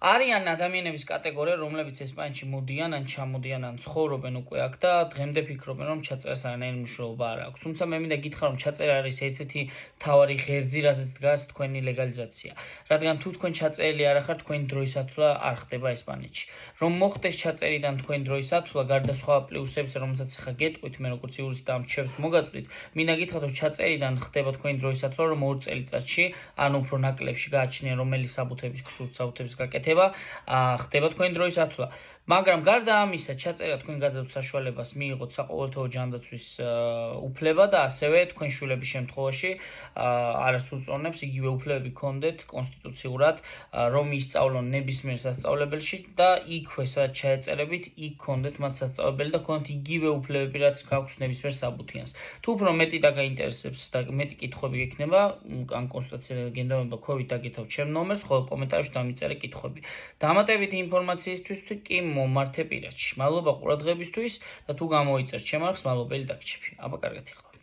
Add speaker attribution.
Speaker 1: არიან ადამიანების კატეგორია, რომლებიც ესპანეთში მოდიან, ან ჩამოდიან, ან ცხოვრობენ უკვე აქ და დღემდე ფიქრობენ, რომ ჩაწერას არანაირი მნიშვნელობა არ აქვს. თუმცა მე მინდა გითხრა, რომ ჩაწერა არის ერთ-ერთი მთავარი ღერძი, რაზეც დგას თქვენი ლეგალიზაცია. რადგან თუ თქვენ ჩაწერილი არ ახართ, თქვენი დროის ათვლა არ ხდება ესპანეთში. რომ მოხდეს ჩაწერიდან თქვენი დროის ათვლა, გარდა სხვა პლუსებისა, რომელსაც ახლა გეტყვით, მე როგორც იურისტი და ამ რჩევებს მოგაწვით, მინდა გითხრათ, რომ ჩაწერიდან ხდება თქვენი დროის ათვლა, რომ 2 წელიწადში, ან უფრო ნაკლებში გააჩნია რომელი საბუთების საბუთების გაკეთება, ხდება თქვენი დროის ათვლა. მაგრამ გარდა ამისა, ჩაწერა თქვენ გაძლევთ საშუალებას მიიღოთ საყოველთაო ჯანდაცვის უფლება და ასევე თქვენ შვილების შემთხვევაში არასრულ წონებს იგივე უფლებები გქონდეთ კონსტიტუციურად, რომ ისწავლონ ნებისმიერ სასწავლებელში და იქვე სადაც ჩაეწერებით, იქ გქონდეთ მათ სასწავლებელი და გქონდეთ იგივე უფლებები, რაც გაქვს ნებისმიერ საბუთიანს. თუ უფრო მეტი დაგაინტერესებს და მეტი კითხვები გექნება, ან კონსულტაციაზე გენდომება ქვევით დაგეთავთ ჩემ ნომერს, ხოლო კომენტარებში დამიწერე კითხვები. დამატებითი ინფორმაციისთვის კი მომართე პირადში. მადლობა ყურადღებისთვის და თუ გამოიწერთ ჩემ არხს, მადლობელი დაგჭირები. აბა კარგად იყავ.